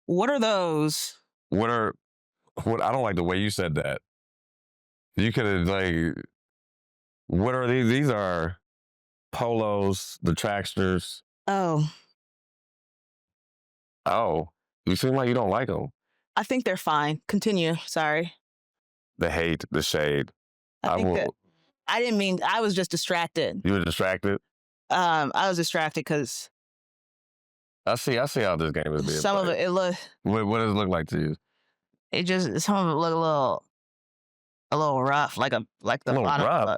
What are those? What are what? I don't like the way you said that. You could have what are these? These are polos, the tracksters. Oh, Oh, you seem like you don't like them. I think they're fine. Continue. Sorry. The hate, the shade. I think that I didn't mean. I was just distracted. You were distracted. I was distracted because I see how this game is being some of played. it look. What does it look like to you? Some of it look a little rough, like the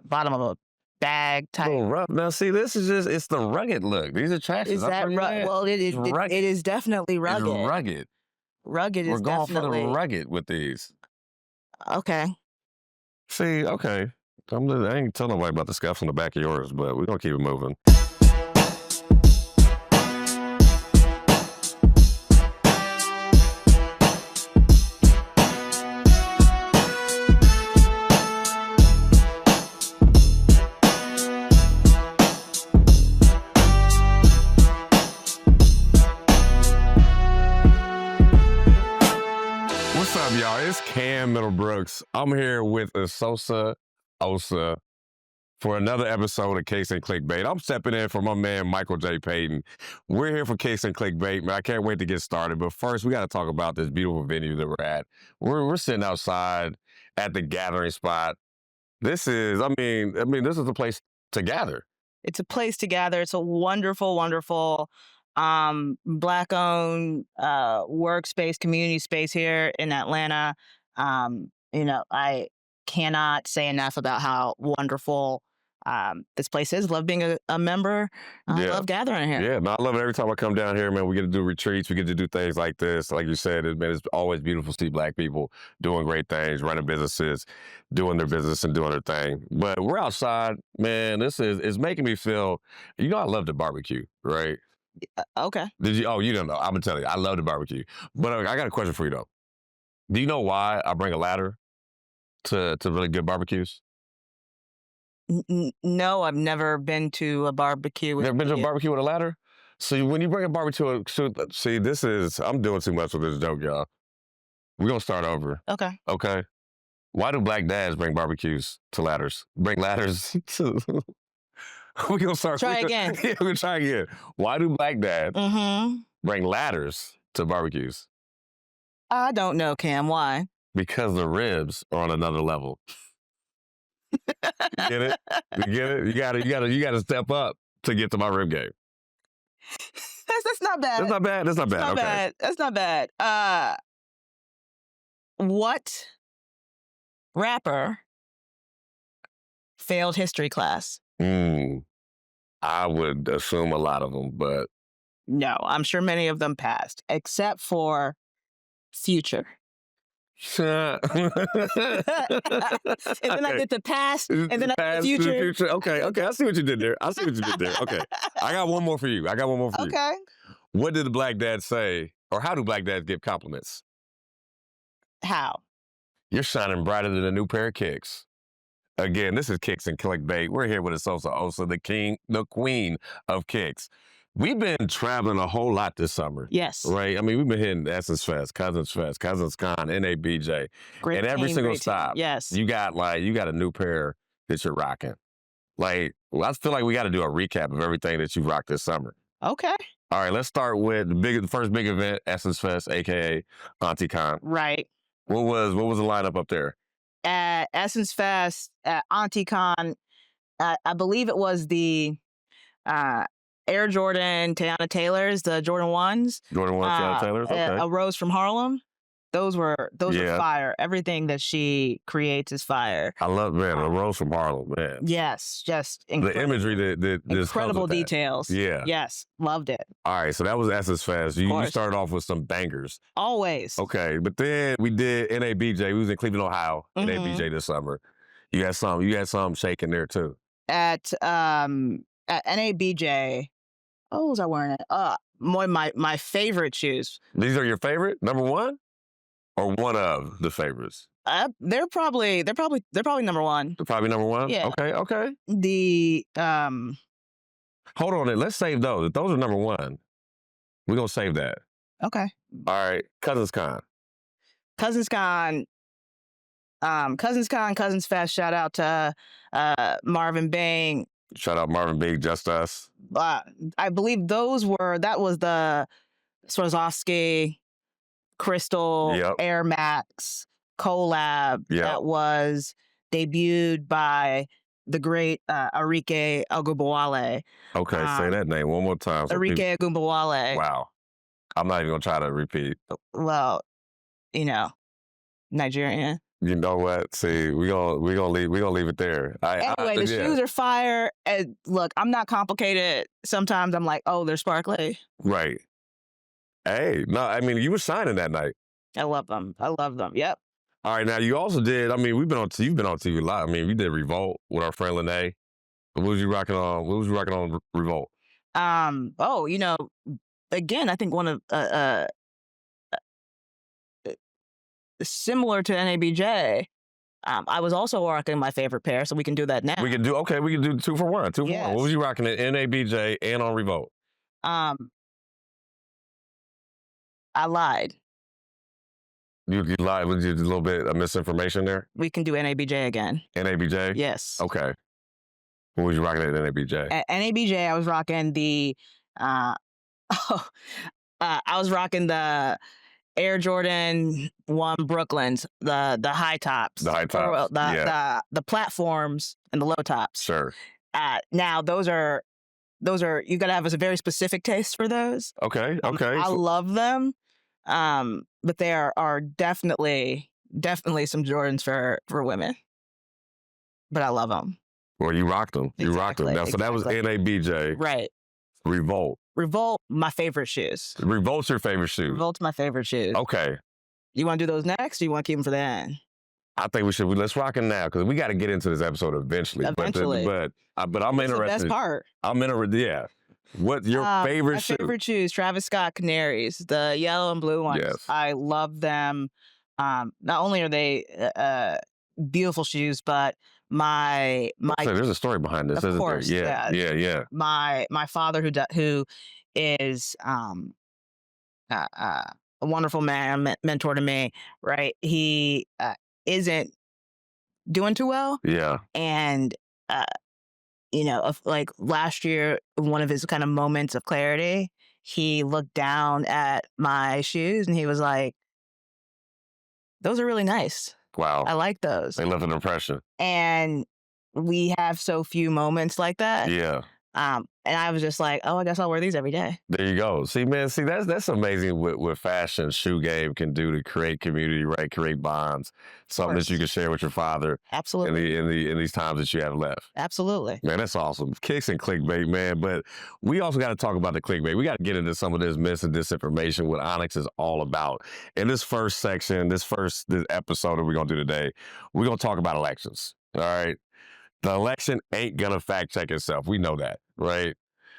bottom of a bag type. A little rough. Now, see, this is it's the rugged look. These are tracks. Is that rugged? Well, it is definitely rugged. It's rugged. Rugged is We're going definitely for the rugged with these. Okay. See, okay. I ain't telling nobody about the scuffs on the back of yours, but we're gonna keep it moving. What's up, y'all? It's Cam Middlebrooks. I'm here with Asosa Osa for another episode of Case and Clickbait. I'm stepping in for my man, Michael J. Payton. We're here for Case and Clickbait, man. I can't wait to get started. But first, we got to talk about this beautiful venue that we're at. We're sitting outside at the gathering spot. This is, I mean, this is a place to gather. It's a place to gather. It's a wonderful, wonderful Black-owned workspace, community space here in Atlanta. I cannot say enough about how wonderful this place is. Love being a member. I love gathering here. Yeah, man, I love it every time I come down here, man. We get to do retreats. We get to do things like this. Like you said, it's always beautiful to see Black people doing great things, running businesses, doing their business and doing their thing. But we're outside, man. It's making me feel, I love to barbecue, right? Okay. Did you? Oh, you don't know. I'm gonna tell you. I love to barbecue. But I got a question for you though. Do you know why I bring a ladder to really good barbecues? No, I've never been to a barbecue. Never been to a barbecue with a ladder? So when you bring a barbecue, I'm doing too much with this joke, y'all. We're gonna start over. Okay. Okay. Why do Black dads bring barbecues to ladders? Bring ladders to we're gonna start. Try again. Yeah, we're gonna try again. Why do Black dads bring ladders to barbecues? I don't know, Cam. Why? Because the ribs are on another level. Get it? You get it? You gotta step up to get to my rib game. That's not bad. That's not bad. That's not bad. Not okay. bad. That's not bad. What rapper failed history class? I would assume a lot of them, but no, I'm sure many of them passed, except for Future. And then I get the past, and then I get the future. Okay. I see what you did there. Okay. I got one more for you. Okay. What did the Black dad say, or how do Black dads give compliments? How? You're shining brighter than a new pair of kicks. Again, this is Kicks and Clickbait. We're here with Asosa Osa, the queen of kicks. We've been traveling a whole lot this summer. Yes. Right? I mean, we've been hitting Essence Fest, Cousins Con, NABJ. Great and every team, single great stop, team. Yes. you got a new pair that you're rocking. I feel like we got to do a recap of everything that you rocked this summer. Okay. All right, let's start with the first big event, Essence Fest, aka Auntie Con. Right. What was the lineup up there? At Essence Fest, at Auntie Con, I believe it was the Air Jordan Teyana Taylors, the Jordan 1s. Jordan 1 Teyana Taylors, okay. A Rose from Harlem. Those are fire. Everything that she creates is fire. I love, man, a Rose from Harlem, man. Yes, just incredible. The imagery that incredible comes with details. That. Yeah. Yes, loved it. All right, so that was Essence Fest. You started off with some bangers. Always. Okay, but then we did NABJ. We was in Cleveland, Ohio, NABJ this summer. You had some shaking there too. At NABJ, what was I wearing? My favorite shoes. These are your favorite? Number one? Or one of the favorites? They're probably number one. They're probably number one? Yeah. Okay. The hold on, let's save those. If those are number one, we're gonna save that. Okay. All right, Cousins Con. Cousins Con. Cousins Con, Cousins Fest. Shout out to Marvin Bain. Shout out Marvin Big, Just Us. I believe that was the Swarovski Crystal Yep. Air Max collab Yep. that was debuted by the great Arike Ogunbowale. Okay, say that name one more time. Arike Ogunbowale. Wow. I'm not even gonna try to repeat. Well, Nigerian. You know what? See, we gonna leave it there. Anyway, the shoes are fire. And look, I'm not complicated. Sometimes I'm like, oh, they're sparkly. Right. Hey, no, I mean, you were shining that night. I love them. Yep. All right, now you also did. I mean, you've been on TV a lot. I mean, we did Revolt with our friend Lene. What was you rocking on? What was you rocking on Revolt? Again, I think one of similar to NABJ. I was also rocking my favorite pair, so we can do that now. We can do 2 for 1. 2 for 1. What was you rocking at NABJ and on Revolt? I lied. You lied. Was you a little bit of misinformation there? We can do NABJ again. NABJ? Yes. Okay. What was you rocking at NABJ? At NABJ, I was rocking the I was rocking the Air Jordan 1 Brooklyns, the high tops. The high tops. The platforms and the low tops. Sure. Now those are you gotta have a very specific taste for those. Okay. I love them. But there are definitely some Jordans for women. But I love them. Well, you rocked them. You rocked them. Now, so that was NABJ. Right. Revolt, my favorite shoes. Revolt's your favorite shoe. Revolt's my favorite shoes. Okay. You want to do those next, or you want to keep them for the end? I think we should. Let's rock them now because we got to get into this episode eventually. But I'm interested. The best part. I'm interested. Yeah. What your favorite shoe? My favorite shoes, Travis Scott Canaries, the yellow and blue ones. Yes. I love them. Not only are they beautiful shoes, but there's a story behind this, isn't there? Yeah. My father who is a wonderful man, mentor to me, right? He isn't doing too well. Yeah. And like last year, one of his kind of moments of clarity, he looked down at my shoes and he was like, "Those are really nice. Wow. I like those." They left an impression. And we have so few moments like that. Yeah. And I was just like, oh, I guess I'll wear these every day. There you go. See, man, that's amazing what fashion shoe game can do to create community, right? Create bonds. Something that you can share with your father. Absolutely. In these times that you have left. Absolutely. Man, that's awesome. Kicks and clickbait, man. But we also got to talk about the clickbait. We got to get into some of this myths and disinformation, what Onyx is all about. In this first section, this episode that we're going to do today, we're going to talk about elections. All right. The election ain't going to fact check itself. We know that, right?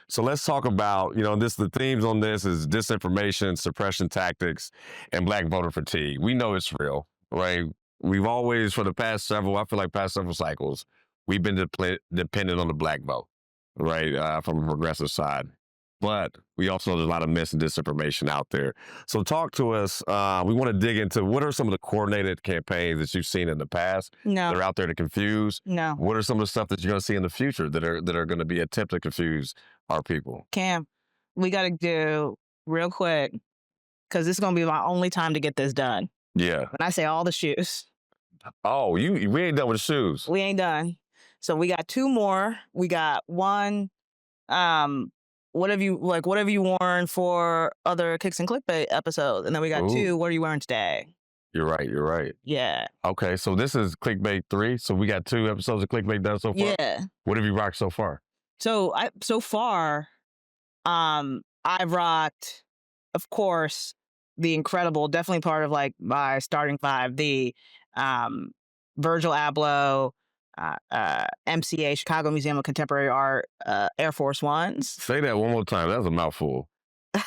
So let's talk about, the themes on this is disinformation, suppression tactics, and black voter fatigue. We know it's real, right? We've always, for the past several cycles, we've been dependent on the black vote, right, from a progressive side. But we also know there's a lot of myths and disinformation out there. So talk to us. We want to dig into what are some of the coordinated campaigns that you've seen in the past that are out there to confuse? No. What are some of the stuff that you're going to see in the future that are going to be attempt to confuse our people? Cam, we got to do real quick because this is going to be my only time to get this done. Yeah. When I say all the shoes. Oh, we ain't done with the shoes. We ain't done. So we got 2 more. We got 1. What have you worn for other Kicks and Clickbait episodes? And then we got 2. What are you wearing today? You're right. Yeah. Okay, so this is Clickbait 3. So we got 2 episodes of Clickbait done so far. Yeah. What have you rocked so far? So I've rocked, of course, the incredible, definitely part of like my starting 5, the Virgil Abloh, MCA, Chicago Museum of Contemporary Art, Air Force Ones. Say that one more time. That was a mouthful.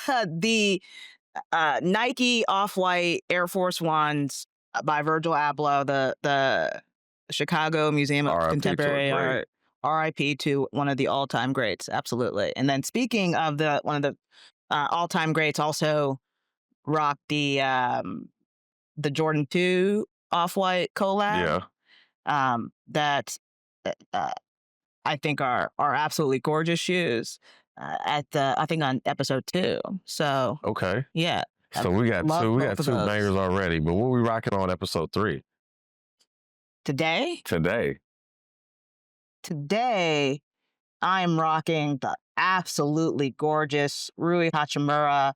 The Nike Off-White Air Force Ones by Virgil Abloh, the Chicago Museum of Contemporary Art. RIP to one of the all-time greats, absolutely. And then speaking of one of the all-time greats, also rock the Jordan 2 Off-White collab, Yeah. that, I think are absolutely gorgeous shoes, at I think on episode 2. So, Okay. yeah, I So we got love two. We both got of two those. bangers already. But what we rocking on episode 3 Today today? today, I'm rocking the absolutely gorgeous Rui Hachimura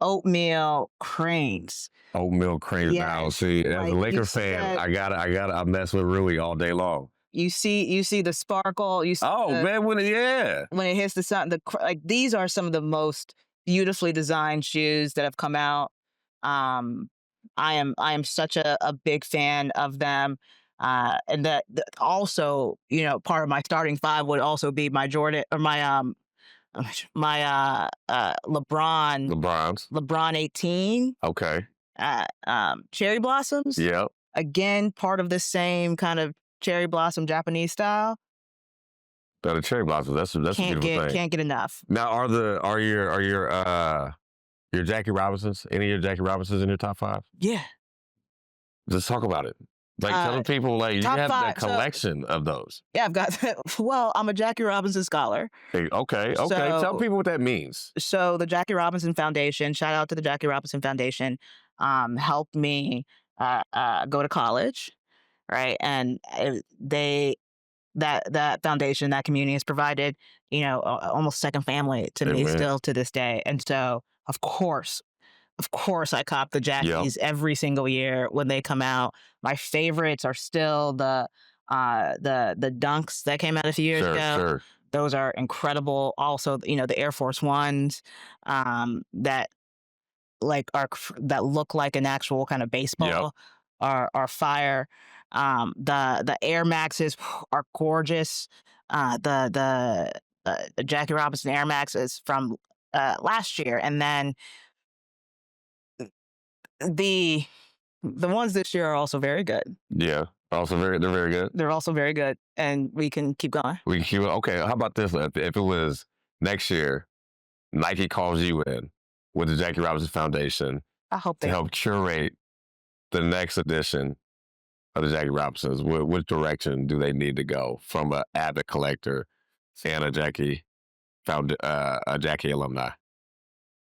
oatmeal cranes. Oatmeal cream. Now, Yes, see, as a like, you Laker see fan, that I mess with Rui all day long. you see the sparkle, you see Oh the man, yeah. when it hits the sun, like these are some of the most beautifully designed shoes that have come out. Um, I am such a big fan of them. And that also, part of my starting five would also be my Jordan or my LeBron's. LeBron 18 Okay. cherry blossoms. Yep. Again, part of the same kind of cherry blossom Japanese style. The cherry blossom. That's a beautiful thing. Can't get enough. Now, are your Jackie Robinsons? Any of your Jackie Robinsons in your top 5? Yeah. Just talk about it. Like, tell the people, like, you top have the 5, so collection of those. yeah, I've got well, I'm a Jackie Robinson scholar. Hey, okay. Tell So people what that means. so the Jackie Robinson Foundation, shout out to the Jackie Robinson Foundation, helped me go to college, right? And that foundation, that community has provided, almost second family to me Amen. still to this day. And so, of course, I cop the Yep. Jackies every single year when they come out. My favorites are still the Dunks that came out a few years ago. Sure. Those are incredible. Also, the Air Force Ones, that that look like an actual kind of Yep. baseball are fire. The Air Maxes are gorgeous. The Jackie Robinson Air Max is from last year, and then the ones this year are also very good. Yeah. They're very good. They're also very good, and we can keep going. We can keep it. Okay. How about this? If it was next year, Nike calls you in with the Jackie Robinson Foundation I hope to they help curate the next edition of the Jackie Robinsons. Which direction do they need to go from an avid collector and a Jackie alumni?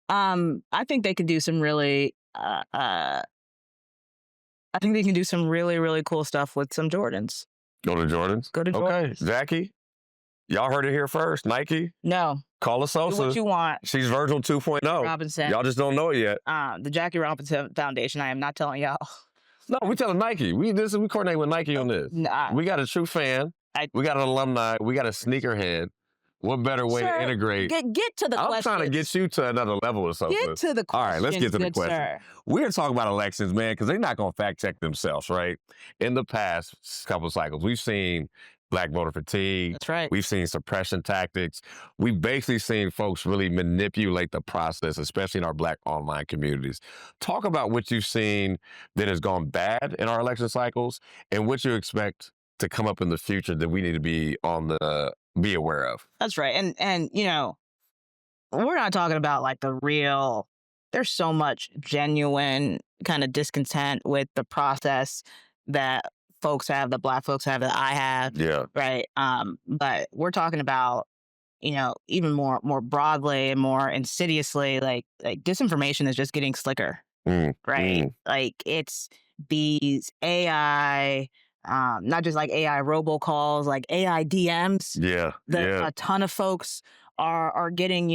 I think they could do some really I think they can do some really, really cool stuff with some Jordans. Go to Jordans? Go to Okay. Jordans. Jackie, y'all heard it here first. Nike, No, call us do Sosa. what you want, She's Virgil 2.0. Robinson. Y'all just don't know it yet. The Jackie Robinson Foundation, I am not telling y'all. No, we telling Nike. We coordinate with Nike on this. Nah, We got a true fan. We got an alumni. We got a sneakerhead. What better way to sir, integrate? get to the I'm questions. trying to get you to another level or something. Get to the questions. All right, let's get to the good question. sir. We're talking about elections, man, because they're not going to fact check themselves, right? In the past couple of cycles, we've seen black voter fatigue. That's right. We've seen suppression tactics. We've basically seen folks really manipulate the process, especially in our black online communities. Talk about what you've seen that has gone bad in our election cycles and what you expect to come up in the future that we need to be be aware of. That's right. And we're not talking about like the real. There's so much genuine kind of discontent with the process that folks have, that black folks have, that I have. Yeah. Right. But we're talking about, even more broadly and more insidiously, like disinformation is just getting slicker. Right. Like it's these AI, not just like AI robocalls, like AI DMs. Yeah. A ton of folks are getting,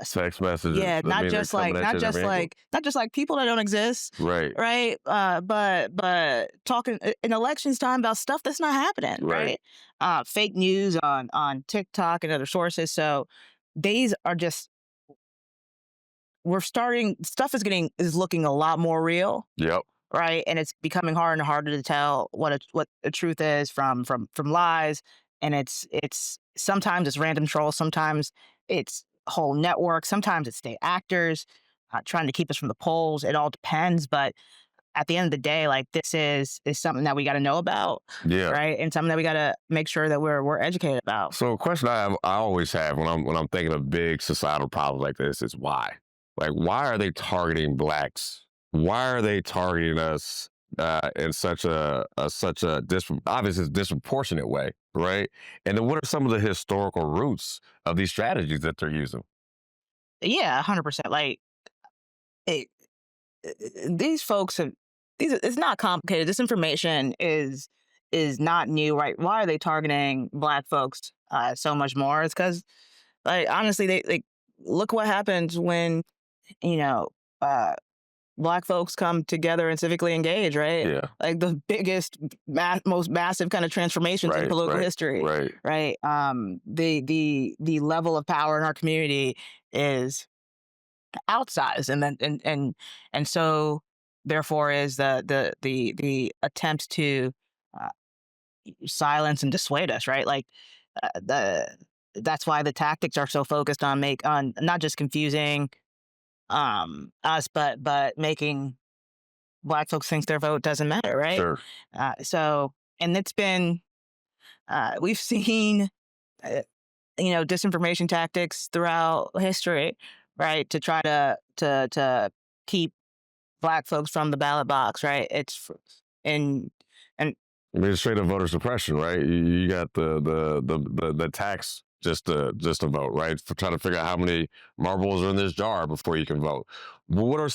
Text messages. yeah, not just like people that don't exist, Right. right? But talking in elections time about stuff that's not happening, Right. Fake news on TikTok and other sources. So these are just stuff is looking a lot more real. Yep. Right, and it's becoming harder and harder to tell what the truth is from lies, and it's sometimes it's random trolls, sometimes it's whole networks, sometimes it's state actors trying to keep us from the polls. It all depends, but at the end of the day, like this is something that we got to know about, Yeah. right, and something that we got to make sure that we're educated about. So a question I always have when I'm thinking of big societal problems like this is why. Like, why are they targeting blacks? Why are they targeting us in obviously disproportionate way, right? And then what are some of the historical roots of these strategies that they're using? Yeah, 100%. Like, it, these folks have these. It's not complicated. This information is not new, right? Why are they targeting black folks so much more? It's because, like, honestly, they like look what happens when you know. Uh, Black folks come together and civically engage, right? Yeah, Like the biggest, most massive kind of transformations in right, political right, history, right. right? The level of power in our community is outsized, and then and so therefore is the attempt to uh, silence and dissuade us, right? Like the that's why the tactics are so focused on make on not just confusing us, but making black folks think their vote doesn't matter, right? Sure. So, and it's been, we've seen, uh, disinformation tactics throughout history, right? To try to keep black folks from the ballot box, right? And and I mean, it's straight up voter suppression, right? You got the tax just to vote, right? For trying to figure out how many marbles are in this jar before you can vote. Well, what are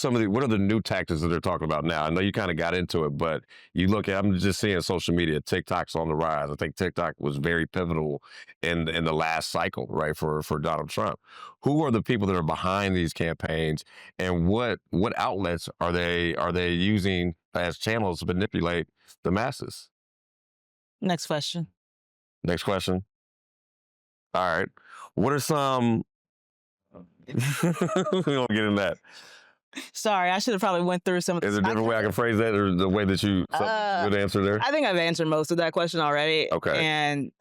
the new tactics that they're talking about now? I know you kind of got into it, but I'm just seeing social media, TikTok's on the rise. I think TikTok was very pivotal in the last cycle, right, for Donald Trump. Who are the people that are behind these campaigns, and what outlets are they using as channels to manipulate the masses? next question. Next question. All right. What are some? We don't get in that. Sorry, I should have probably went through some of Is this. there a different way I can phrase that, or the way that you would answer there? I think I've answered most of that question already. Okay. And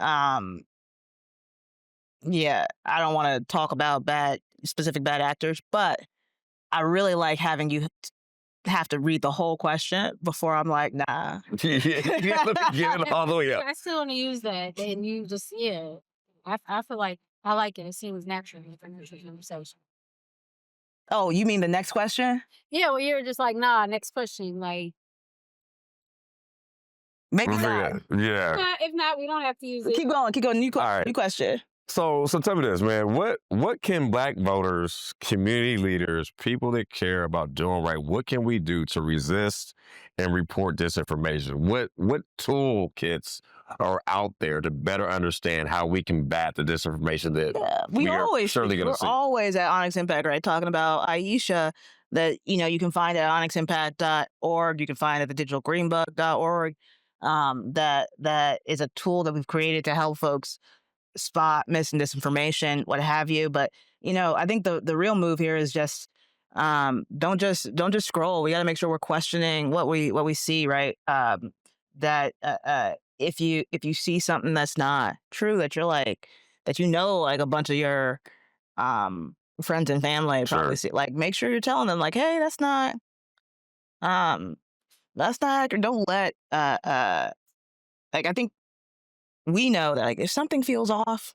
yeah, I don't want to talk about specific bad actors, but I really like having you have to read the whole question before I'm like, nah. Yeah, let me get it all the way up. I still want to use that, and you just I feel like I like it. It seems natural for natural conversation. Oh, you mean the next question? Yeah, well, you're just like, nah. Next question, like, Maybe We'll not. figure that. Yeah. if not, we don't have to use it. Keep going. Keep going. All right. New question. So tell me this, man. What can black voters, community leaders, people that care about doing right, what can we do to resist and report disinformation? What toolkits are out there to better understand how we combat the disinformation that Yeah, we are surely going we're to see? always at Onyx Impact, right? Talking about Aisha that you can find at onyximpact.org. You can find at thedigitalgreenbook.org. That is a tool that we've created to help folks spot mis and disinformation, what have you. But I think the real move here is just don't just scroll. We got to make sure we're questioning what we see, right? That if you see something that's not true, that you're like that like a bunch of your friends and family probably Sure. see, like make sure you're telling them like, hey, um that's not accurate. Don't let like I think we know that like if something feels off,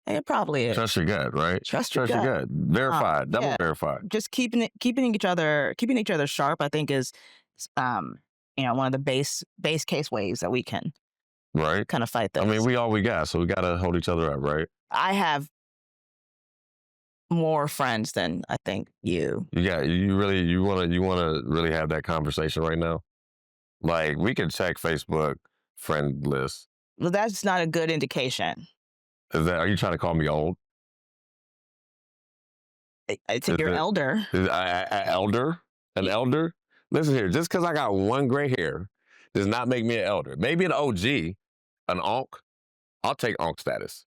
it probably is. Trust your gut, right? Trust your Trust your gut. gut. Verified, double Yeah. verified, Just keeping each other sharp, I think is one of the base case ways that we can right? kind of fight I mean, this. we all we got, so we got to hold each other up, right? I have more friends than I think you. You want to really have that conversation right now? Like, we can check Facebook friend list. Well, that's not a good indication. Are you trying to call me old? I think you're elder. Elder? An elder? Listen here, just because I got one gray hair does not make me an elder. Maybe an OG, an onk. I'll take onk status.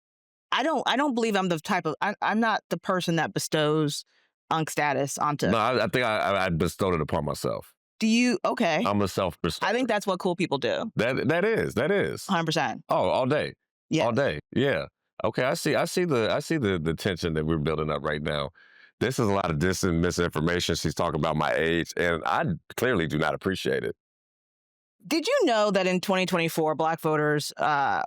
I don't believe I'm the type of I'm not the person that bestows unk status onto. No, I think I bestowed it upon myself. Do you? Okay. I'm a self-bestower. I think that's what cool people do. That is. 100%. Oh, all day. Yeah. All day. Yeah. Okay, I see the tension that we're building up right now. This is a lot of misinformation. She's talking about my age, and I clearly do not appreciate it. Did you know that in 2024, black voters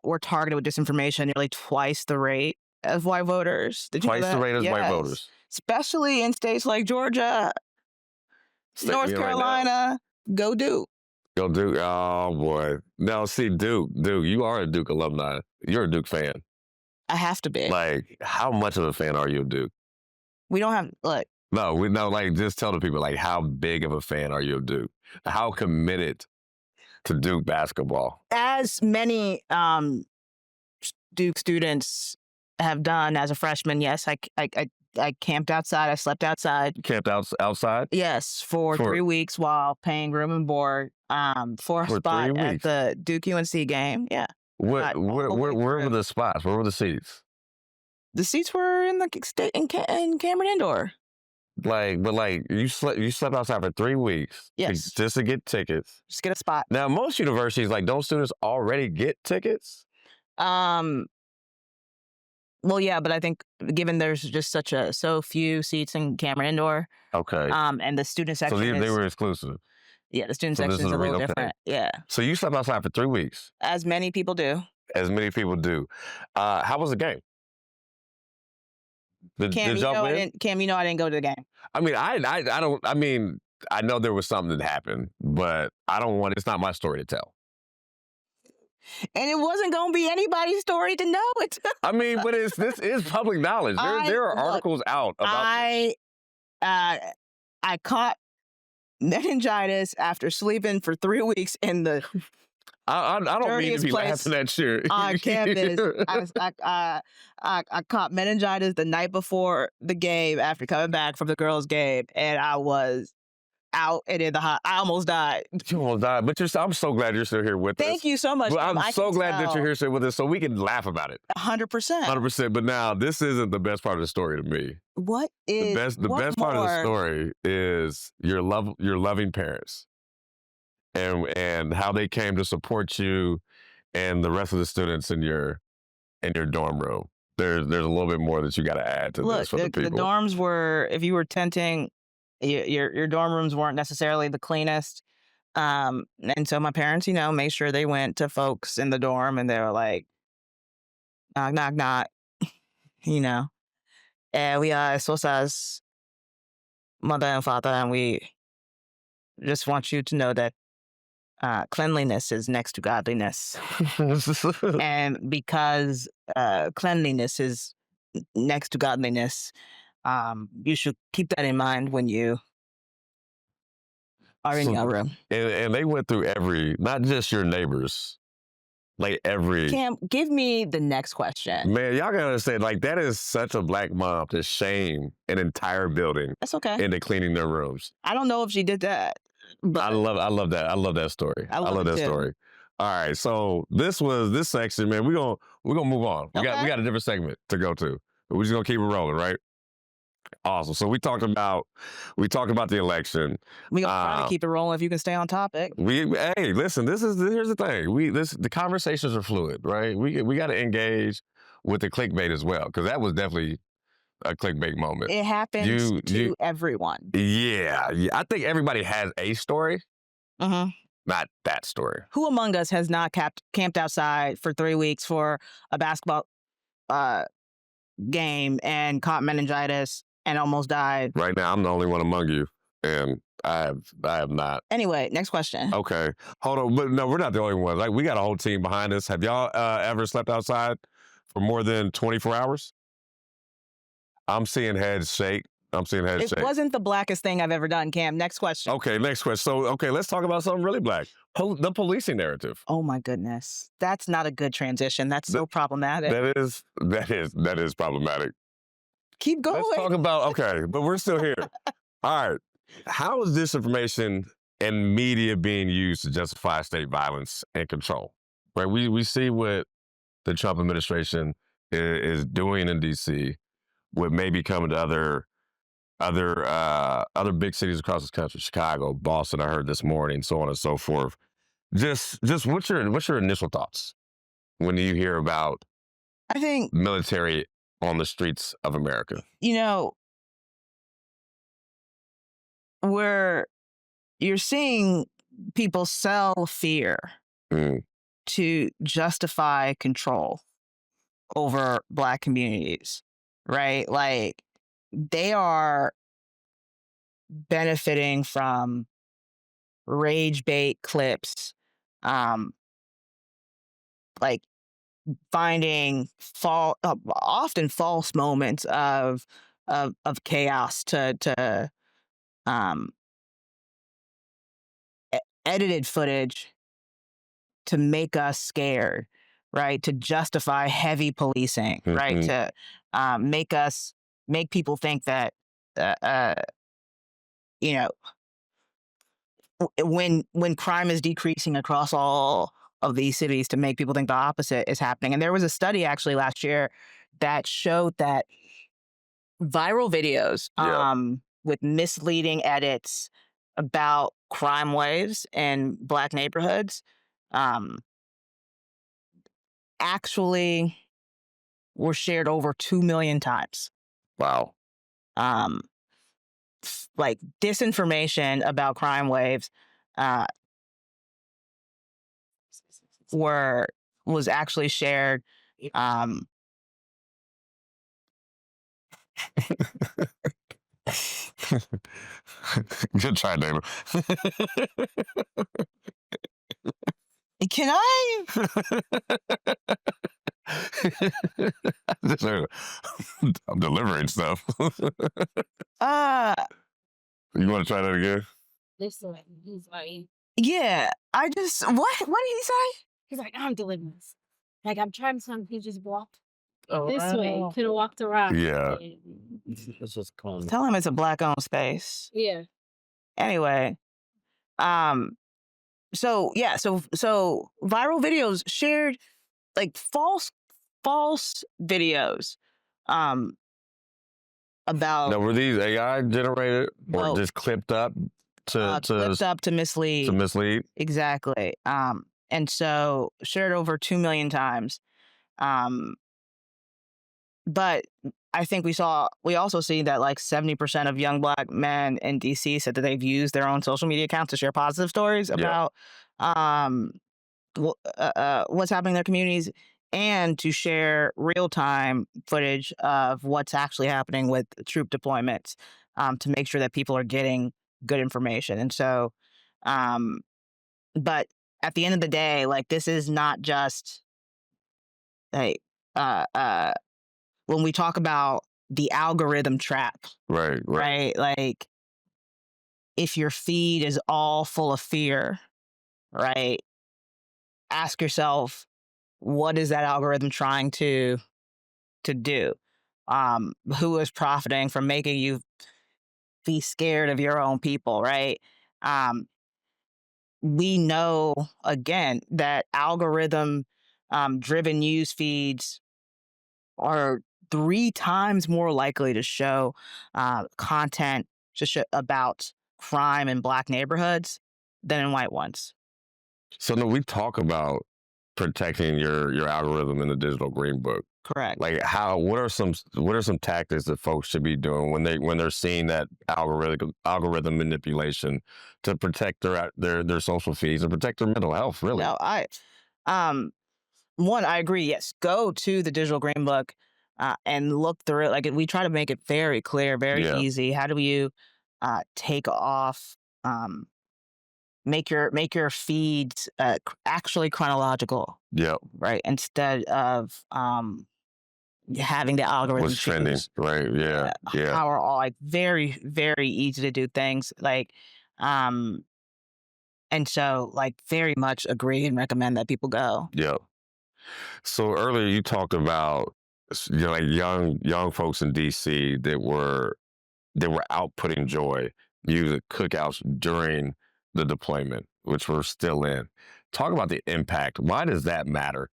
were targeted with disinformation nearly twice the rate as white voters? Did you know Twice the that? rate as white Yes. voters. especially in states like Georgia, Stick North me in right now. Carolina. Go Duke. Go Duke. Oh boy. Now see Duke. Duke, you are a Duke alumni. You're a Duke fan. I have to be. Like, how much of a fan are you of Duke? We don't have look. No, we know. Like, just tell the people, like, how big of a fan are you of Duke? How committed to Duke basketball? As many Duke students have done as a freshman, yes, I camped outside. I slept outside. Camped outside Yes, for 3 weeks while paying room and board for a for spot 3 at weeks. the Duke UNC game. Yeah, Where all the way were through. the spots? Where were the seats? The seats were in the state in Cameron Indoor. But you slept outside for 3 weeks. Yes. Just to get tickets. Just get a spot. Now, most universities, like, don't students already get tickets? Well, yeah, but I think given there's just so few seats in Cameron Indoor, Okay. and the student So section they is, were exclusive. yeah, the student So this section is is a little okay. different. Yeah, So you slept outside for 3 weeks, as many people do. as many people do. How was the game? Did y'all win? Cam, I didn't go to the game. I mean, I don't. I mean, I know there was something that happened, but I don't want. It's not my story to tell. And it wasn't going to be anybody's story to know it. I mean, but this is public knowledge. There are articles out about. I caught meningitis after sleeping for 3 weeks in the I don't mean to dirtiest be place laughing at you. on campus. I caught meningitis the night before the game after coming back from the girls' game, and I was out and in the hot. I almost died. You almost died, but I'm so glad you're still here with us. Thank you so much. Well, Cam. I'm so glad that you're here still with us, so we can laugh about it. 100%. 100%. But now, this isn't the best part of the story to me. What is The best part of the story is your loving parents and how they came to support you and the rest of the students in your dorm room. There's a little bit more that you got to add to this for the people. The dorms were, if you were tenting, your dorm rooms weren't necessarily the cleanest. And so my parents, made sure they went to folks in the dorm and they were like, knock, knock, knock, and we are Sosa's mother and father, and we just want you to know that cleanliness is next to godliness. And because cleanliness is next to godliness, you should keep that in mind when you are in your room. And they went through not just your neighbors, like every. Cam, give me the next question. Man, y'all gotta understand, like, that is such a black mom to shame an entire building That's okay. into cleaning their rooms. I don't know if she did that. But I love that. I love that story. I love that it too. story. All right, so this section, man. We're gonna move on. We got a different segment to go to. We're just gonna keep it rolling, right? Awesome. So we talked about the election. We gonna try to keep it rolling if you can stay on topic. Hey, listen. Here's the thing. The conversations are fluid, right? We got to engage with the clickbait as well, because that was definitely a clickbait moment. It happens to everyone. Yeah. I think everybody has a story, Mm-hmm. not that story. Who among us has not camped outside for 3 weeks for a basketball game and caught meningitis and almost died? Right now, I'm the only one among you, and I have not. Anyway, next question. Okay, hold on. But no, we're not the only ones. Like, we got a whole team behind us. Have y'all ever slept outside for more than 24 hours? I'm seeing heads shake. It wasn't the blackest thing I've ever done, Cam. Next question. Okay, next question. So, let's talk about something really black. The policing narrative. Oh my goodness. That's not a good transition. That's so problematic. That is problematic. Keep going. Let's talk about, but we're still here. All right. How is disinformation and media being used to justify state violence and control? Right? We see what the Trump administration is doing in D.C., what may be coming to other big cities across this country, Chicago, Boston, I heard this morning, so on and so forth. Just what's your initial thoughts when you hear about, I think, military on the streets of America? Where you're seeing people sell fear to justify control over Black communities, right? Like, they are benefiting from rage bait clips, um, like finding often false moments of chaos to um, edited footage to make us scared, right? To justify heavy policing, right? Mhm. To make people think that uh, uh, you know when crime is decreasing across all of these cities, to make people think the opposite is happening. And there was a study actually last year that showed that viral videos Yeah. with misleading edits about crime waves in Black neighborhoods um, actually were shared over 2 million times. Wow. Um, like disinformation about crime waves uh, were was actually shared. Um, Good try, David. can I? Just, I'm delivering stuff. Uh, You want to try that again? Listen, he's like, yeah. I just what? What did he say? he's like, I'm delivering this. Like I'm trying to tell him he just walked this way. Could have walked around. Yeah. Let's just call him. Tell him it's a Black-owned space. Yeah. Anyway, um, so yeah, so viral videos shared like false videos, um, about Now, were these AI generated or both just clipped up to clipped up to mislead. mislead? Exactly. And so shared over 2 million times. Um, but I think we also see that like 70% of young Black men in DC said that they've used their own social media accounts to share positive stories Yeah. about um, what's happening in their communities, and to share real-time footage of what's actually happening with troop deployments, to make sure that people are getting good information. And so, um, but at the end of the day, like this is not just like uh, uh, when we talk about the algorithm trap, Right. right? Like if your feed is all full of fear, right? Ask yourself, what is that algorithm trying to do? Who is profiting from making you be scared of your own people, right? Um, we know again that algorithm driven news feeds are 3 times more likely to show content about crime in Black neighborhoods than in white ones. So now we talk about protecting your algorithm in the digital green book. Correct. Like what are some tactics that folks should be doing when they're seeing that algorithm manipulation to protect their social feeds and protect their mental health, really? No, um, one, I agree. Yes, go to the digital green book and look through it. Like we try to make it very clear, very Yeah. easy. How do you take off? Make your feeds actually chronological, Yep. right? Instead of having the algorithm What's trending? choose. Right. Yeah. Yeah. How are all like very very easy to do things like, and so like very much agree and recommend that people go. Yep. So earlier you talked about like young folks in DC that were out putting joy, music, cookouts during the deployment, which we're still in. Talk about the impact. Why does that matter?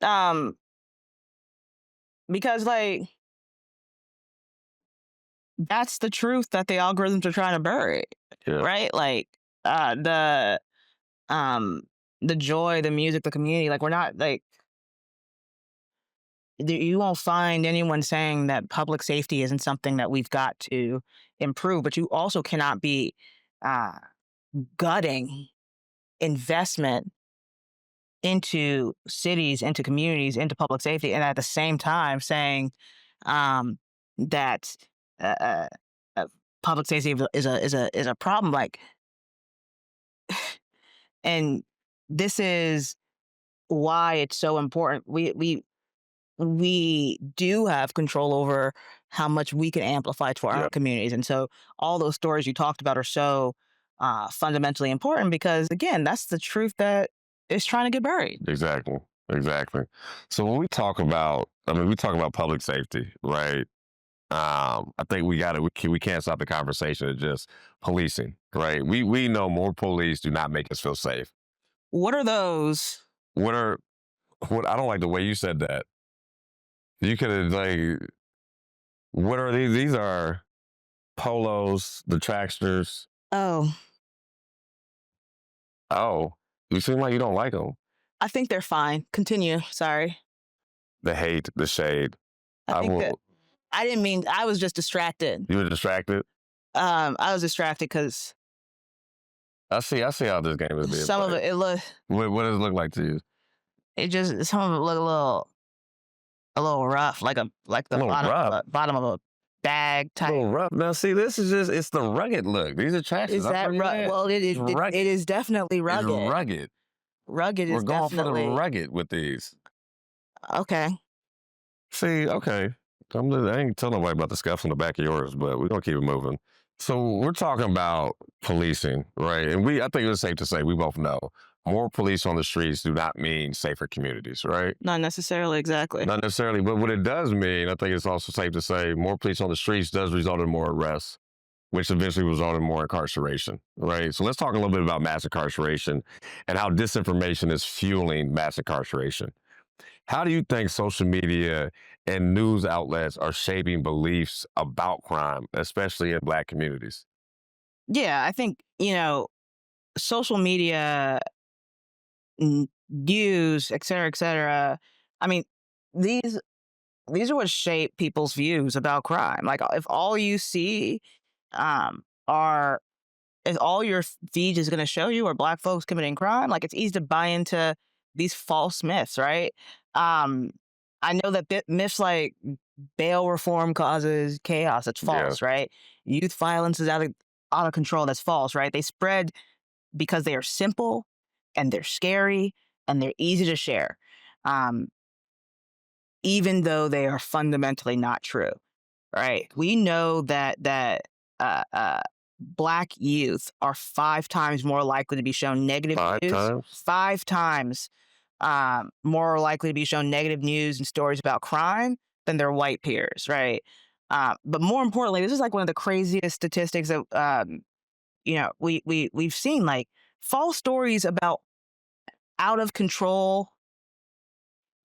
Um, because like that's the truth that the algorithms are trying to bury, Yeah. right? Like uh, the um the joy, the music, the community. Like we're not like you won't find anyone saying that public safety isn't something that we've got to improve, but you also cannot be uh, gutting investment into cities, into communities, into public safety, and at the same time saying, um, that uh, uh, uh, public safety is a problem. Like, and this is why it's so important. We do have control over how much we can amplify to our Yeah, own communities, and so all those stories you talked about are so fundamentally important because, again, that's the truth that is trying to get buried. exactly. Exactly. So when we talk about, we talk about public safety, right? I think we can't stop the conversation at just policing, right? We know more police do not make us feel safe. What are those? What are what I don't like the way you said that. You could have what are these? These are polos, the tracksters. Oh, Oh, you seem like you don't like them. I think they're fine. Continue. Sorry. The hate, the shade. I I think that will. I didn't mean. I was just distracted. You were distracted. I was distracted because I see how this game is being some of played. it look. What does it look like to you? It just some of it look a little rough, like A the little rough. bottom of a bag A type. little rough. Now, see, this is it's the rugged look. These are tracksters. Is I that told you that. well? It's rugged. It is definitely It's rugged. rugged. Rugged We're is going for the definitely rugged with these. okay. See, okay. I ain't telling nobody about the scuffs on the back of yours, but we're gonna keep it moving. So we're talking about policing, right? And I think it's safe to say we both know more police on the streets do not mean safer communities, right? Not necessarily exactly. Not necessarily, but what it does mean, I think it's also safe to say more police on the streets does result in more arrests, which eventually result in more incarceration, right? So let's talk a little bit about mass incarceration and how disinformation is fueling mass incarceration. How do you think social media and news outlets are shaping beliefs about crime, especially in Black communities? Yeah, I think social media news, et cetera, et cetera. I mean, these are what shape people's views about crime. Like, if all you see are if all your feed is going to show you are Black folks committing crime, like, it's easy to buy into these false myths, right? Um, I know that myths like bail reform causes chaos. That's Yeah. false, right? Youth violence is out of control. That's false, right? They spread because they are simple and they're scary and they're easy to share, um, even though they are fundamentally not true, right? We know that uh, uh, Black youth are 5 times more likely to be shown negative 5 news, times? 5 times more likely to be shown negative news and stories about crime than their white peers, right? But more importantly, this is like one of the craziest statistics that we've seen, like, false stories about out of control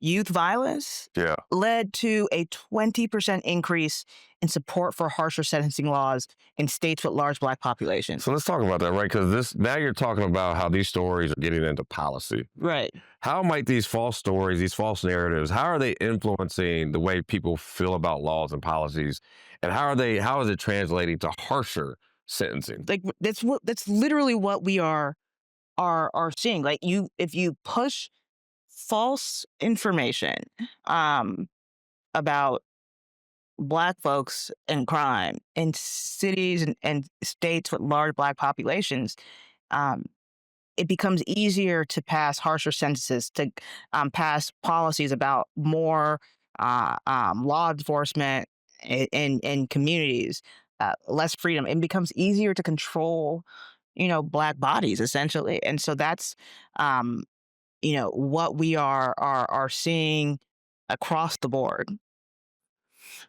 youth violence Yeah. led to a 20% increase in support for harsher sentencing laws in states with large Black populations. So let's talk about that, right? Because now you're talking about how these stories are getting into policy. Right. How might these false stories, these false narratives, how are they influencing the way people feel about laws and policies? And how is it translating to harsher sentencing? Like, that's literally what we are seeing. Like, if you push false information about Black folks and crime in cities and states with large Black populations, um, it becomes easier to pass harsher sentences, to pass policies about more law enforcement in communities, less freedom. It becomes easier to control, Black bodies, essentially. And so that's, what we are seeing across the board.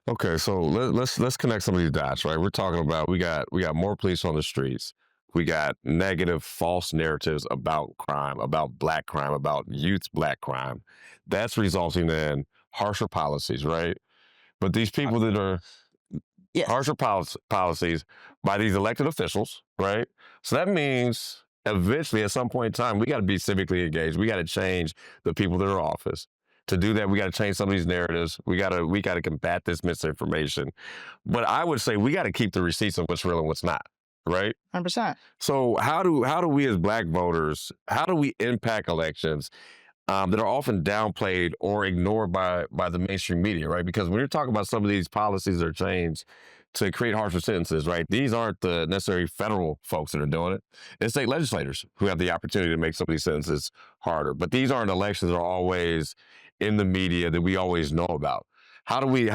Okay, so let's connect some of these dots, right? We're talking about we got more police on the streets. We got negative, false narratives about crime, about Black crime, about youth's Black crime. That's resulting in harsher policies, right? But these people that are Yes. harsher policies by these elected officials, right? So that means eventually, at some point in time, we got to be civically engaged. We got to change the people that are in office. To do that, we got to change some of these narratives. We got to combat this misinformation. But I would say we got to keep the receipts of what's real and what's not, right? 100%. So how do we as Black voters, how do we impact elections that are often downplayed or ignored by the mainstream media, right? Because when you're talking about some of these policies or change to create harsher sentences, right? These aren't the necessary federal folks that are doing it. It's state legislators who have the opportunity to make some of these sentences harder. But these aren't elections that are always in the media that we always know about. How do we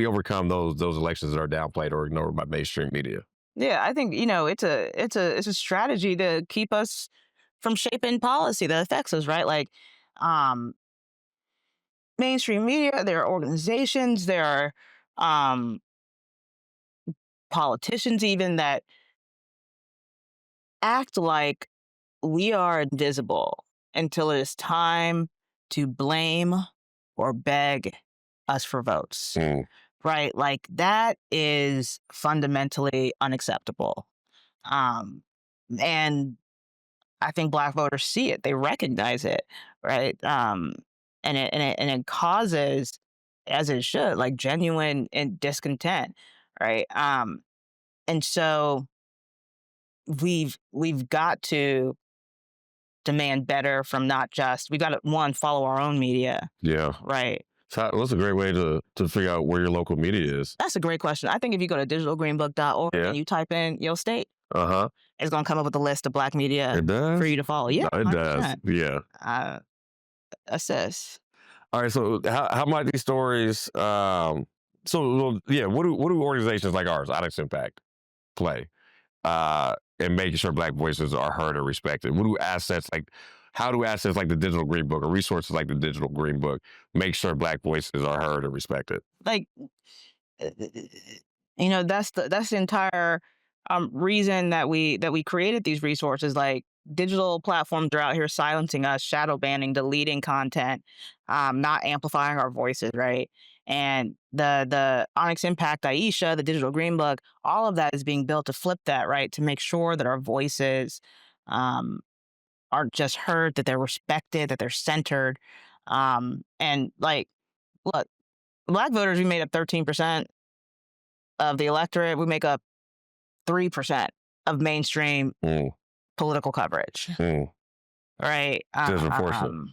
overcome those elections that are downplayed or ignored by mainstream media? Yeah, I think it's a strategy to keep us from shaping policy that affects us, right? Like, um, mainstream media, there are organizations, there are um, politicians even that act like we are invisible until it is time to blame or beg us for votes, Mm, right? Like that is fundamentally unacceptable. Um, and I think Black voters see it; they recognize it, right? And it causes, as it should, like genuine and discontent, right? And so we've got to demand better from not just we've got to one follow our own media, yeah. right? So what's a great way to figure out where your local media is? That's a great question. I think if you go to digitalgreenbook.org Yeah. and you type in your state, Uh-huh. it's going to come up with a list of Black media It for does? you to follow. Yeah, No, it does. 100%. Yeah. Uh, assess. All right. So how might these stories well, yeah, what do organizations like ours, Onyx Impact, play in making sure Black voices are heard and respected? How do assets like the Digital Green Book or resources like the Digital Green Book make sure Black voices are heard and respected? Like, uh, that's the entire reason that we created these resources. Like digital platforms are out here silencing us, shadow banning, deleting content, not amplifying our voices, right? And the Onyx Impact Aisha, the Digital Green Book, all of that is being built to flip that, right? To make sure that our voices um, aren't just heard, that they're respected, that they're centered. And like, look, Black voters, we made up 13% of the electorate. We make up 3% of mainstream Mm, political coverage, mm. right? Disproportionate.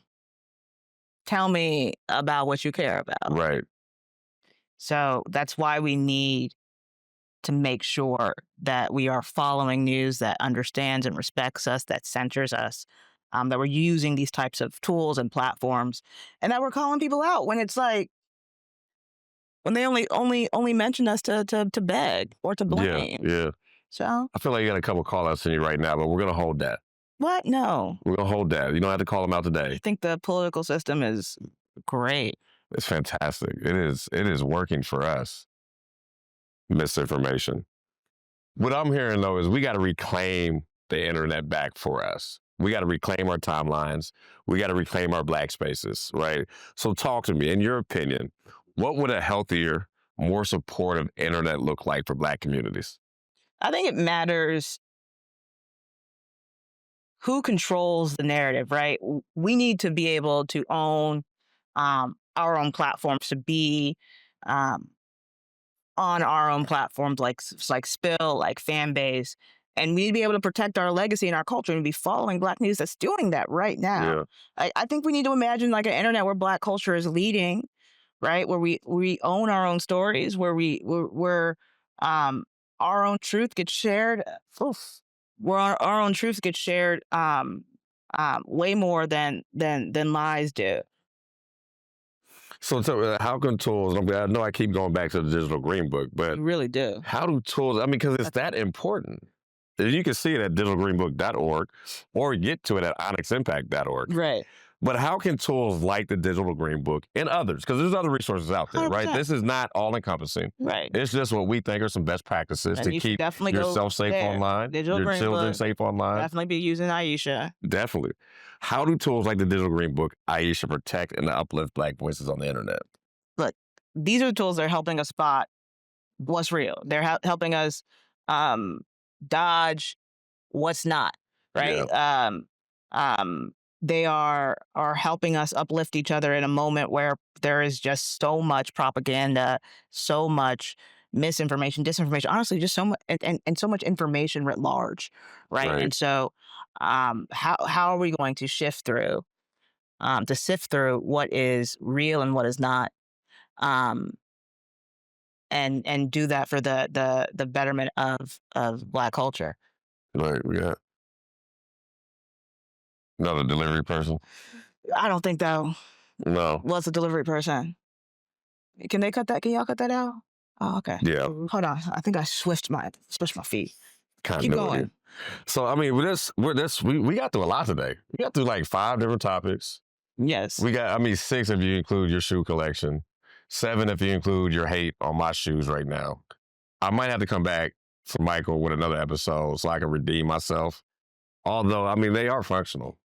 Tell me about what you care about. Right. So that's why we need to make sure that we are following news that understands and respects us, that centers us, that we're using these types of tools and platforms, and that we're calling people out when it's like when they only mention us to beg or to Yeah. blame. Yeah. So I feel like you got a couple call outs in you right now, but we're gonna hold that. what? No, We're gonna hold that. You don't have to call them out I today. think the political system is great. It's fantastic. It is working for us. Misinformation. What I'm hearing though is we got to reclaim the internet back for us. We got to reclaim our timelines. We got to reclaim our Black spaces, right? So talk to me. In your opinion, what would a healthier, more supportive internet look like for Black communities? I think it matters who controls the narrative, right? We need to be able to own our own platforms, to be um, on our own platforms like Spill, like Fanbase, and we need to be able to protect our legacy and our culture and be following Black news that's doing that right now. Yeah. I think we need to imagine like an internet where Black culture is leading, right? Where we own our own stories, where um, our own truth gets shared. Where our own truth gets shared way more than lies do. So tell me, how can tools? I know I keep going back to the Digital Green Book, but You really do. how do tools? I mean, because it's that important. You can see it at digitalgreenbook.org or get to it at onyximpact.org. Right. But how can tools like the Digital Green Book and others, because there's other resources out there, right? 100%. This is not all encompassing. Right. It's just what we think are some best practices And to you should keep definitely go yourself safe there. online, Digital your Green children Book. safe online. Definitely be using Aisha. Definitely. How do tools like the Digital Green Book, Aisha, protect and uplift Black voices on the internet? Look, these are the tools that are helping us spot what's real. They're helping us um, dodge what's not. Right. They are helping us uplift each other in a moment where there is just so much propaganda, so much misinformation, disinformation, honestly, just so much and so much information writ large, right? Right. And so how are we going to shift through to sift through what is real and what is not, um, and do that for the betterment of Black culture. Like, we got another delivery person. I don't think that No. was a delivery person. Can they cut that? Can y'all cut that out? Oh, okay. Yeah. Hold on. I think I switched my feet. Keep Continuity. going. So I mean, we got through a lot today. We got through like 5 different topics. Yes. We got, I mean, 6 if you include your shoe collection, 7 if you include your hate on my shoes right now. I might have to come back for Michael with another episode so I can redeem myself. Although, I mean, they are functional.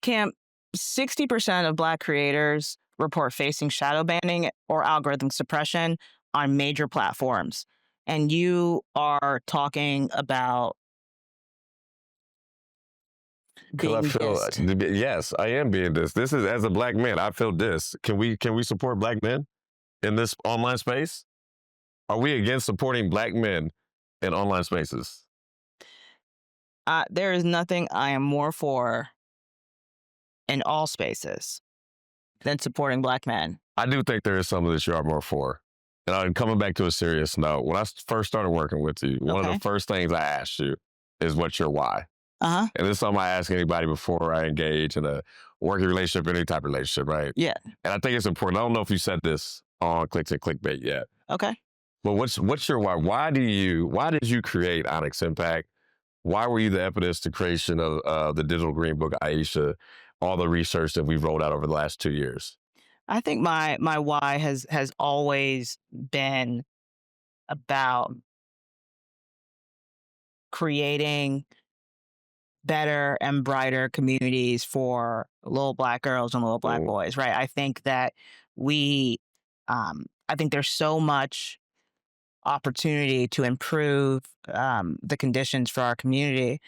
Cam, 60% of Black creators report facing shadow banning or algorithm suppression on major platforms. And you are talking about Because I being feel, dissed. yes, I am being dissed. This is, as a Black man, I feel dissed. Can we support Black men in this online space? Are we against supporting Black men in online spaces? There is nothing I am more for in all spaces than supporting Black men. I do think there is some of this you are more for. And I'm coming back to a serious note. When I first started working with you, one of Okay. the first things I asked you is what's your why? Uh-huh. And this is something I ask anybody before I engage in a working relationship, any type of relationship, right? Yeah. And I think it's important. I don't know if you said this on Clicks and Clickbait yet, Okay. but what's your why? Why did you create Onyx Impact? Why were you the impetus to creation of the digital green book, Aisha, all the research that we've rolled out over the last 2 years? I think my why has always been about creating better and brighter communities for little Black girls and little Black boys, right? I think that I think there's so much opportunity to improve the conditions for our community,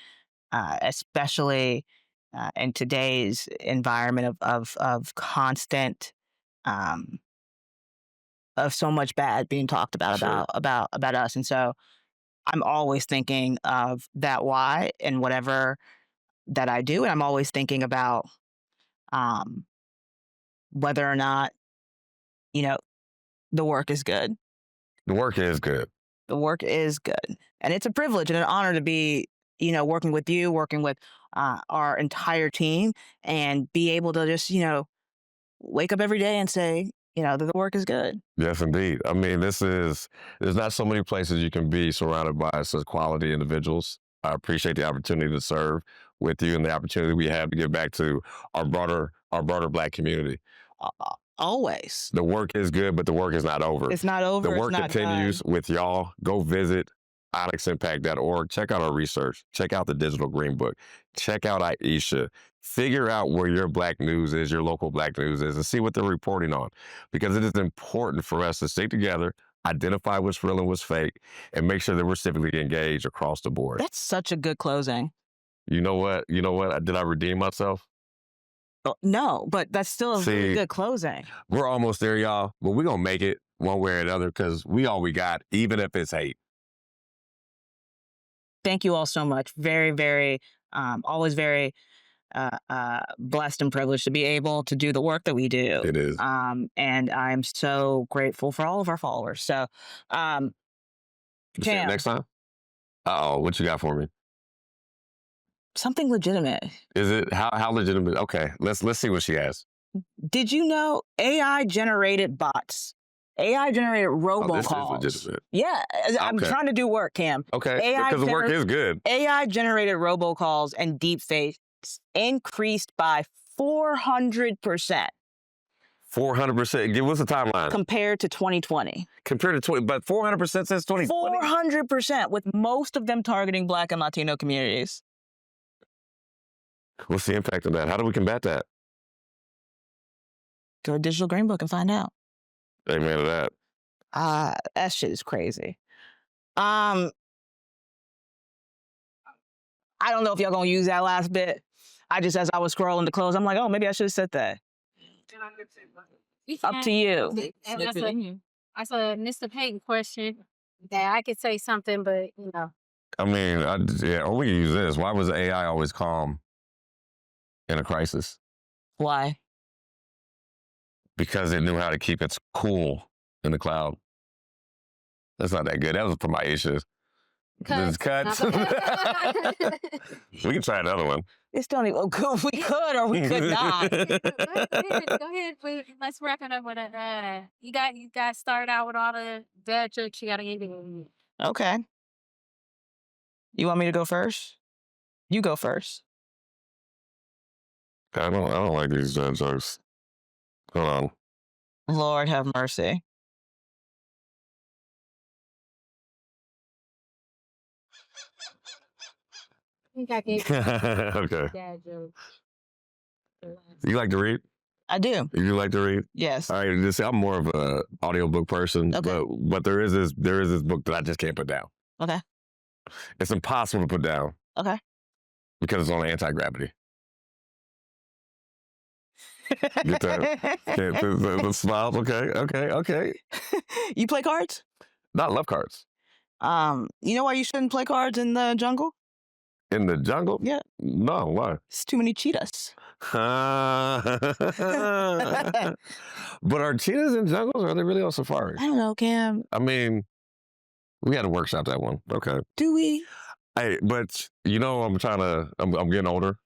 especially in today's environment of constant, um, of so much bad being talked about Sure. about us, and so I'm always thinking of that why in whatever that I do, and I'm always thinking about um, whether or not you know the work is good. The work is good. The work is good, and it's a privilege and an honor to be working with you, working with our entire team, and be able to just wake up every day and say that the work is good. Yes, indeed. I mean, there's not so many places you can be surrounded by such quality individuals. I appreciate the opportunity to serve with you and the opportunity we have to give back to our broader Black community. Always. The work is good, but the work is not over. It's not over. The it's work not continues done. with y'all. Go visit onyximpact.org. Check out our research. Check out the digital green book. Check out Aisha. Figure out where your Black news is, your local Black news is, and see what they're reporting on. Because it is important for us to stick together, identify what's real and what's fake, and make sure that we're civically engaged across the board. That's such a good closing. You know what? Did I redeem myself? No, but that's still a really See, good closing. We're almost there, y'all. But we're going to make it one way or another because we got, even if it's hate. Thank you all so much. Very, very, always very blessed and privileged to be able to do the work that we do. It is. And I'm so grateful for all of our followers. So, See you Cam, next time? Uh-oh, what you got for me? something legitimate. Is it how legitimate? Okay, let's see what she has. Did you know AI generated bots? AI generated Oh, this is robocalls. legitimate. Yeah, I'm Okay. trying to do work, Cam. Okay, AI because the work is good. AI generated robocalls and deepfakes increased by 400% 400%. Give us a timeline. compared to 2020. Compared to 20, but 400% since 2020. 400%, with most of them targeting Black and Latino communities. What's the impact of that? How do we combat that? Go to Digital Green Book and find out. Amen to that. That shit is crazy. I don't know if y'all gonna use that last bit. As I was scrolling to close, I'm like, oh, maybe I should have said that. Up to you. And I said, Mr. Payton question that I could say something, but I mean, or we can use this. Why was AI always calm in a crisis? Why? Because it knew how to keep its cool in the cloud. That's not that good. That was for my issues. There's cuts. We can try another one. It's don't even. We could or we could not. Go ahead. Let's wrap it up with a. You got started out with all the bad jokes you got to give me. Okay. You want me to go first? You go first. I don't like these jokes. Hold on. Lord have mercy. I think I gave you Okay. bad jokes. You like to read? I do. You like to read? Yes. All right. Just, I'm more of a audiobook person, Okay. but there is this book that I just can't put down. Okay. It's impossible to put down. Okay. Because it's on anti-gravity. Get that? The smiles. Okay. You play cards? Not love cards. You know why you shouldn't play cards in the jungle? In the jungle? Yeah. No, why? It's too many cheetahs. But are cheetahs in jungles or are they really on safari? I don't know, Cam. I mean, we had to workshop that one. Okay. Do we? Hey, but you know, I'm getting older,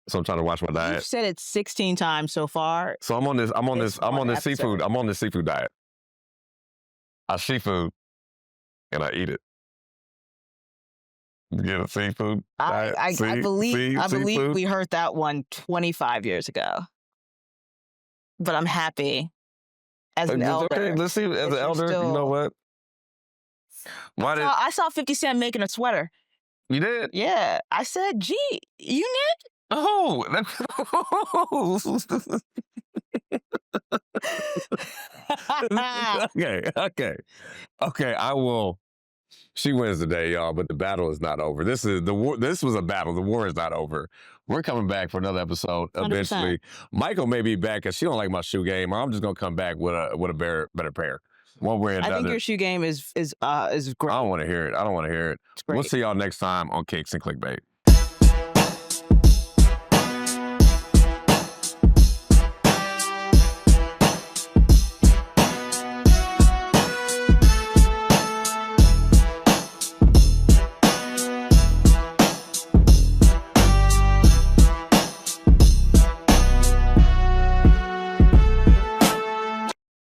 so I'm trying to watch my You've diet. said it 16 times so far. So I'm on this one seafood. I'm on this seafood diet. I seafood and I eat it. Get a seafood diet. I believe seafood? we heard that one 25 years ago. But I'm happy as an elder. Okay, let's see. As an elder, you know what? I saw 50 Cent making a sweater. You did? Yeah. I said, gee, you knit? Oh. Okay. I will. She wins the day, y'all, but the battle is not over. This was a battle. The war is not over. We're coming back for another episode eventually. 100%. Michael may be back because she don't like my shoe game, or I'm just gonna come back with a better pair. One way or another. I think your shoe game is great. I don't want to hear it. It's great. We'll see y'all next time on Cakes and Clickbait.